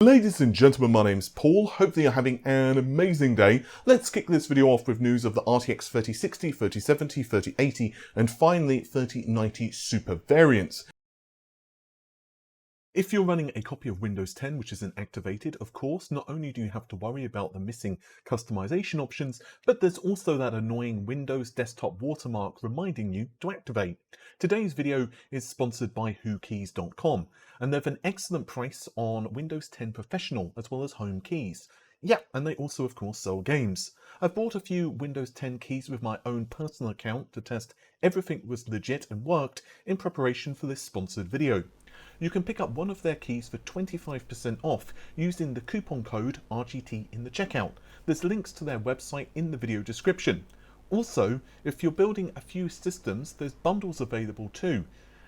Ladies and gentlemen, my name's Paul. Hopefully you're having an amazing day. Let's kick this video off with news of the RTX 3060, 3070, 3080 and finally 3090 Super variants. If you're running a copy of Windows 10 which isn't activated, of course, not only do you have to worry about the missing customization options, but there's also that annoying Windows desktop watermark reminding you to activate. Today's video is sponsored by whokeys.com, and they have an excellent price on Windows 10 Professional as well as home keys. Yeah, and they also of course sell games. I've bought a few Windows 10 keys with my own personal account to test everything was legit and worked in preparation for this sponsored video. You can pick up one of their keys for 25% off using the coupon code RGT in the checkout. There's links to their website in the video description. Also, if you're building a few systems, there's bundles available too.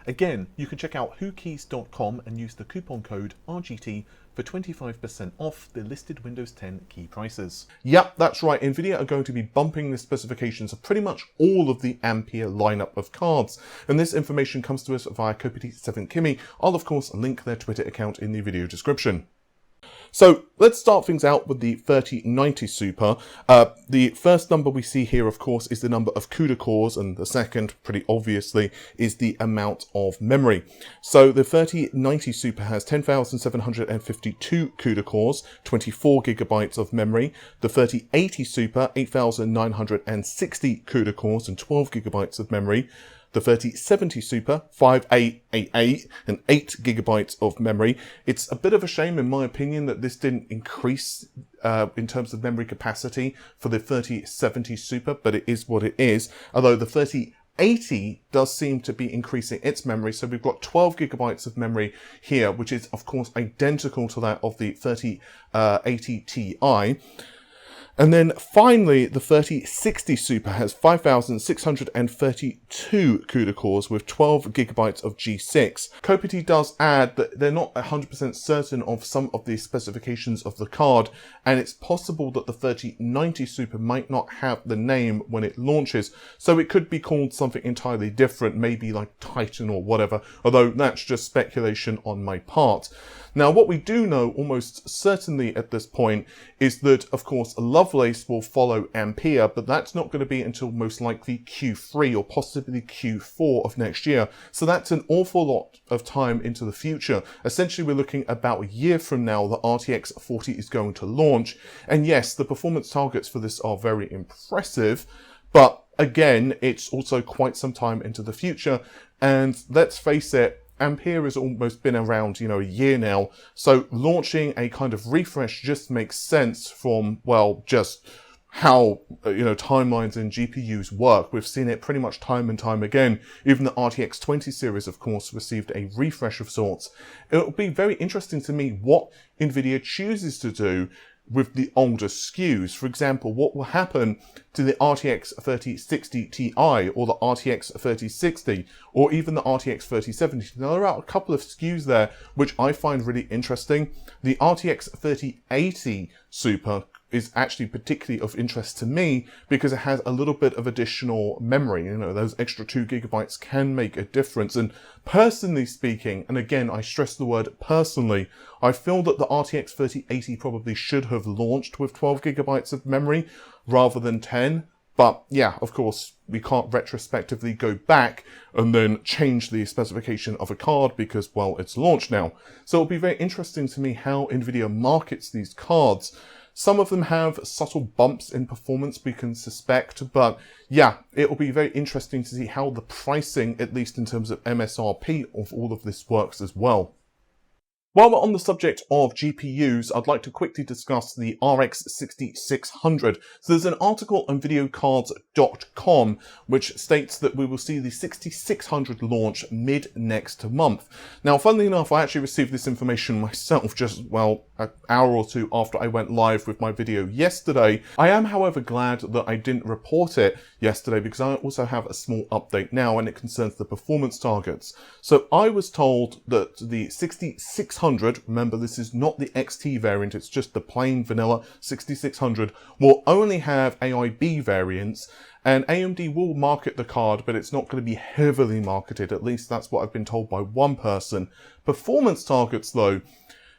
Again, you can check out whokeys.com and use the coupon code RGT for 25% off the listed Windows 10 key prices. Yep, that's right. Nvidia are going to be bumping the specifications of pretty much all of the Ampere lineup of cards. And this information comes to us via Kopity7Kimi. I'll of course link their Twitter account in the video description. So let's start things out with the 3090 Super. The first number we see here, of course, is the number of CUDA cores, and the second, pretty obviously, is the amount of memory. So the 3090 Super has 10,752 CUDA cores, 24 gigabytes of memory. The 3080 Super, 8,960 CUDA cores and 12 gigabytes of memory. The 3070 Super, 5888 and 8 gigabytes of memory. It's a bit of a shame, in my opinion, that this didn't increase in terms of memory capacity for the 3070 Super, but it is what it is. Although the 3080 does seem to be increasing its memory, so we've got 12 gigabytes of memory here, which is of course identical to that of the 3080 Ti. And then finally, the 3060 Super has 5,632 CUDA cores with 12 gigabytes of G6. Kopity does add that they're not 100% certain of some of the specifications of the card, and it's possible that the 3090 Super might not have the name when it launches, so it could be called something entirely different, maybe like Titan or whatever, although that's just speculation on my part. Now, what we do know almost certainly at this point is that, of course, Lovelace will follow Ampere, but that's not going to be until most likely Q3 or possibly Q4 of next year. So that's an awful lot of time into the future. Essentially, we're looking about a year from now, the RTX 40 is going to launch. And yes, the performance targets for this are very impressive, but again, it's also quite some time into the future. And let's face it, Ampere has almost been around, a year now, so launching a kind of refresh just makes sense from, well, just how, timelines and GPUs work. We've seen it pretty much time and time again. Even the RTX 20 series, of course, received a refresh of sorts. It'll be very interesting to me what Nvidia chooses to do with the older SKUs. For example, what will happen to the RTX 3060 Ti or the RTX 3060 or even the RTX 3070. Now, there are a couple of SKUs there which I find really interesting. The RTX 3080 Super is actually particularly of interest to me because it has a little bit of additional memory. Those extra 2 gigabytes can make a difference. And personally speaking, and again, I stress the word personally, I feel that the RTX 3080 probably should have launched with 12 gigabytes of memory rather than 10. But yeah, of course, we can't retrospectively go back and then change the specification of a card because, well, it's launched now. So it'll be very interesting to me how Nvidia markets these cards. Some of them have subtle bumps in performance, we can suspect, but yeah, it will be very interesting to see how the pricing, at least in terms of MSRP, of all of this works as well. While we're on the subject of GPUs, I'd like to quickly discuss the RX 6600. So there's an article on videocards.com which states that we will see the 6600 launch mid next month. Now, funnily enough, I actually received this information myself just, well, an hour or two after I went live with my video yesterday. I am, however, glad that I didn't report it yesterday because I also have a small update now and it concerns the performance targets. So I was told that the 6600, remember this is not the XT variant, it's just the plain vanilla 6600, will only have AIB variants, and AMD will market the card, but it's not going to be heavily marketed. At least that's what I've been told by one person. Performance targets though,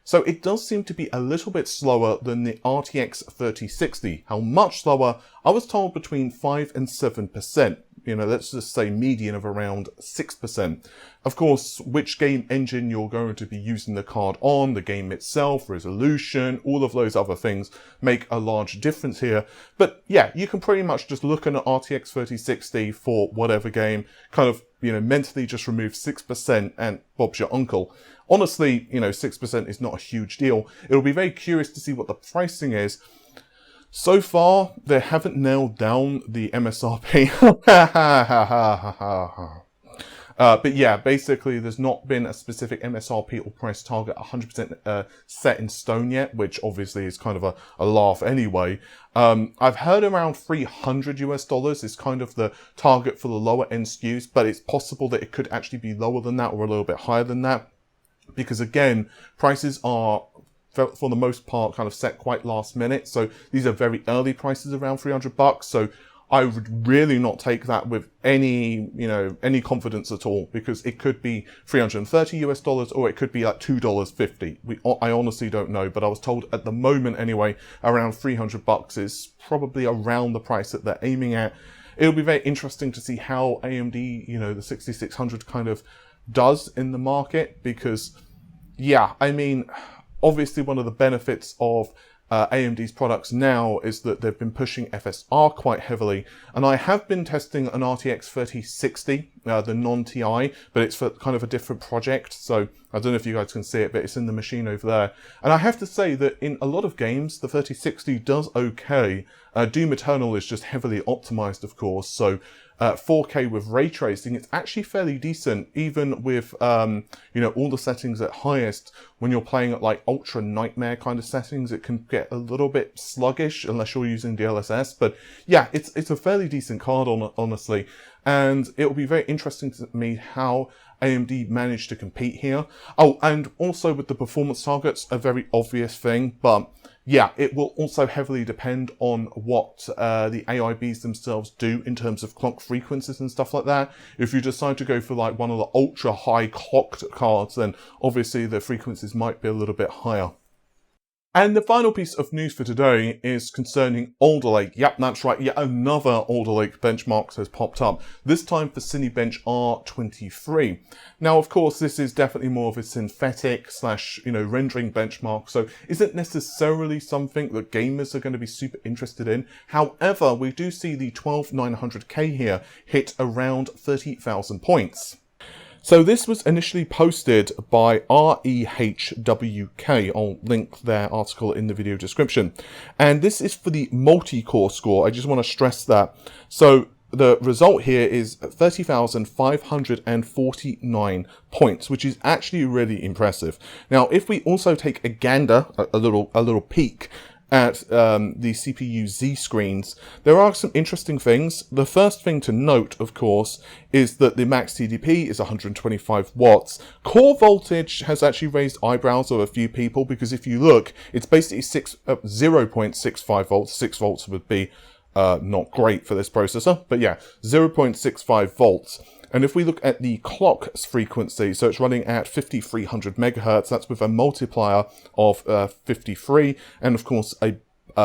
So it does seem to be a little bit slower than the RTX 3060. How much slower? I was told between 5 and 7%. Let's just say median of around 6%. Of course, which game engine you're going to be using the card on, the game itself, resolution, all of those other things make a large difference here. But yeah, you can pretty much just look at an RTX 3060 for whatever game, kind of, mentally just remove 6% and Bob's your uncle. Honestly, 6% is not a huge deal. It'll be very curious to see what the pricing is. So far, they haven't nailed down the MSRP. But yeah, basically, there's not been a specific MSRP or price target 100% set in stone yet, which obviously is kind of a laugh anyway. I've heard around $300 is kind of the target for the lower end SKUs, but it's possible that it could actually be lower than that or a little bit higher than that. Because again, prices are, for the most part, kind of set quite last minute. So these are very early prices, around $300. So I would really not take that with any confidence at all, because it could be $330 or it could be like $2.50. I honestly don't know, but I was told at the moment anyway, around $300 is probably around the price that they're aiming at. It'll be very interesting to see how AMD, the 6600 kind of does in the market, because yeah, I mean, obviously one of the benefits of AMD's products now is that they've been pushing FSR quite heavily, and I have been testing an RTX 3060, the non-TI, but it's for kind of a different project, so I don't know if you guys can see it, but it's in the machine over there. And I have to say that in a lot of games, the 3060 does okay. Doom Eternal is just heavily optimized, of course, so 4K with ray tracing, it's actually fairly decent, even with, all the settings at highest. When you're playing at like ultra nightmare kind of settings, it can get a little bit sluggish unless you're using DLSS. But yeah, it's a fairly decent card, honestly. And it will be very interesting to me how AMD managed to compete here. Oh, and also with the performance targets, a very obvious thing, but yeah, it will also heavily depend on what the AIBs themselves do in terms of clock frequencies and stuff like that. If you decide to go for like one of the ultra high clocked cards, then obviously the frequencies might be a little bit higher. And the final piece of news for today is concerning Alder Lake. Yep, that's right. Yet another Alder Lake benchmark has popped up, this time for Cinebench R23. Now, of course, this is definitely more of a synthetic / rendering benchmark, so isn't necessarily something that gamers are going to be super interested in. However, we do see the 12900K here hit around 30,000 points. So this was initially posted by REHWK. I'll link their article in the video description. And this is for the multi-core score. I just want to stress that. So the result here is 30,549 points, which is actually really impressive. Now, if we also take a gander, a little peek at the CPU Z screens, there are some interesting things. The first thing to note, of course, is that the max TDP is 125 watts. Core voltage has actually raised eyebrows of a few people, because if you look, it's basically 0.65 volts. 6 volts would be not great for this processor, but yeah, 0.65 volts. And if we look at the clock frequency, so it's running at 5300 megahertz, that's with a multiplier of 53, and of course a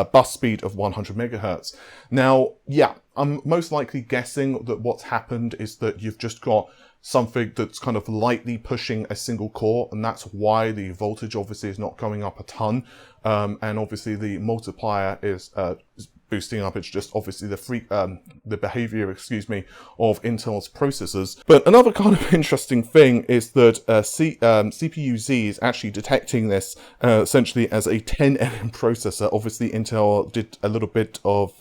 bus speed of 100 megahertz. Now, yeah, I'm most likely guessing that what's happened is that you've just got something that's kind of lightly pushing a single core, and that's why the voltage obviously is not going up a ton, and obviously the multiplier is boosting up. It's just obviously the behavior, of Intel's processors. But another kind of interesting thing is that CPU-Z is actually detecting this essentially as a 10nm processor. Obviously, Intel did a little bit of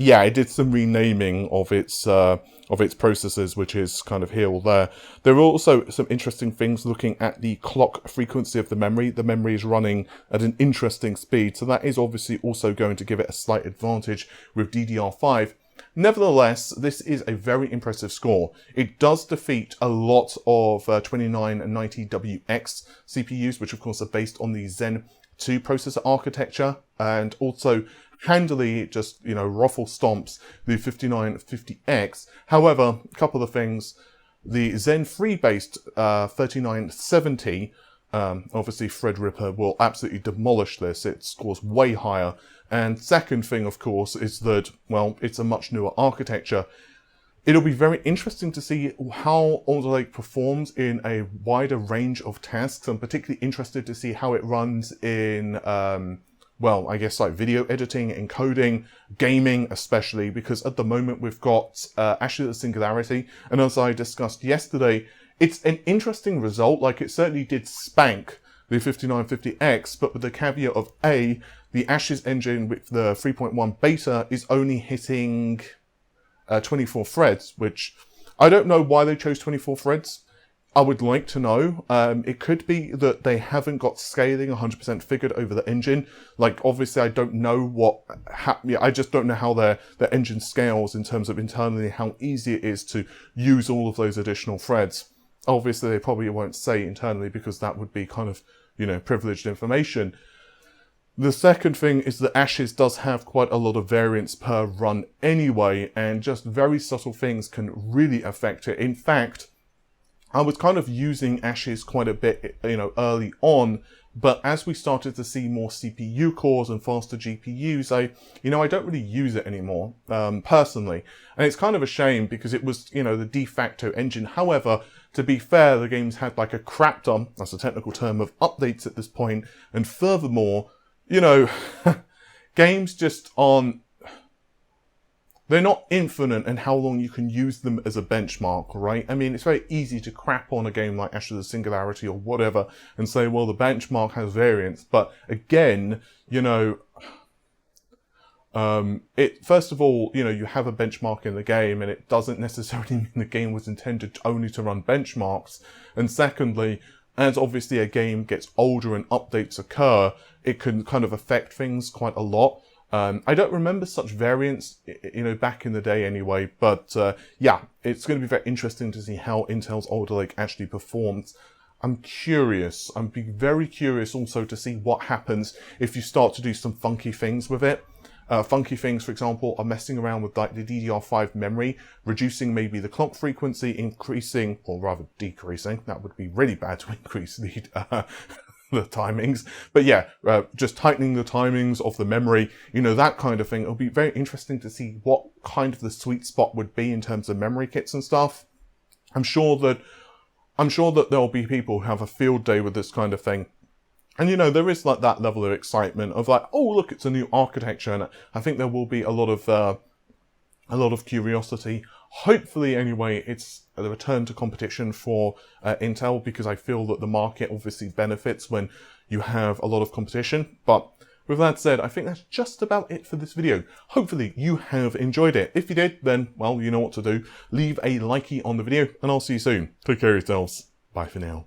it did some renaming of its processors, which is kind of here or there. There are also some interesting things looking at the clock frequency of the memory. The memory is running at an interesting speed, so that is obviously also going to give it a slight advantage with DDR5. Nevertheless, this is a very impressive score. It does defeat a lot of 2990WX CPUs, which of course are based on the Zen 2 processor architecture, and also handily just, ruffle stomps the 5950X. However, a couple of things. The Zen 3 based 3970 Obviously, Threadripper will absolutely demolish this. It scores way higher. And second thing, of course, is that, well, it's a much newer architecture. It'll be very interesting to see how Alder Lake performs in a wider range of tasks. I'm particularly interested to see how it runs in, well, I guess like video editing, encoding, gaming especially, because at the moment we've got Ashes of the Singularity. And as I discussed yesterday, it's an interesting result. Like, it certainly did spank the 5950X, but with the caveat of A, the Ashes engine with the 3.1 beta is only hitting 24 threads, which I don't know why they chose 24 threads. I would like to know. It could be that they haven't got scaling 100% figured over the engine. Like, obviously, I don't know what... I just don't know how their engine scales in terms of internally how easy it is to use all of those additional threads. Obviously, they probably won't say internally because that would be kind of, you know, privileged information. The second thing is that Ashes does have quite a lot of variance per run anyway, and just very subtle things can really affect it. In fact, I was kind of using Ashes quite a bit, you know, early on, but as we started to see more CPU cores and faster GPUs, I don't really use it anymore, personally. And it's kind of a shame because it was, you know, the de facto engine. However, to be fair, the game's had like a crap ton, that's a technical term, of updates at this point. And furthermore, you know, games just aren't, they're not infinite in how long you can use them as a benchmark, right? I mean, it's very easy to crap on a game like Ashes of the Singularity or whatever and say, well, the benchmark has variance. But again, you know, first of all, you know, you have a benchmark in the game and it doesn't necessarily mean the game was intended only to run benchmarks. And secondly, as obviously a game gets older and updates occur, it can kind of affect things quite a lot. I don't remember such variance, you know, back in the day anyway, but yeah, it's going to be very interesting to see how Intel's Alder Lake actually performs. I'm curious. I'm very curious also to see what happens if you start to do some funky things with it. Funky things, for example, are messing around with like the DDR5 memory, reducing maybe the clock frequency, increasing, or rather decreasing. That would be really bad to increase the timings. But yeah, just tightening the timings of the memory, you know, that kind of thing. It'll be very interesting to see what kind of the sweet spot would be in terms of memory kits and stuff. I'm sure that there'll be people who have a field day with this kind of thing. And, you know, there is like that level of excitement of like, oh, look, it's a new architecture. And I think there will be a lot of curiosity. Hopefully, anyway, it's a return to competition for Intel, because I feel that the market obviously benefits when you have a lot of competition. But with that said, I think that's just about it for this video. Hopefully you have enjoyed it. If you did, then, well, you know what to do. Leave a likey on the video and I'll see you soon. Take care of yourselves. Bye for now.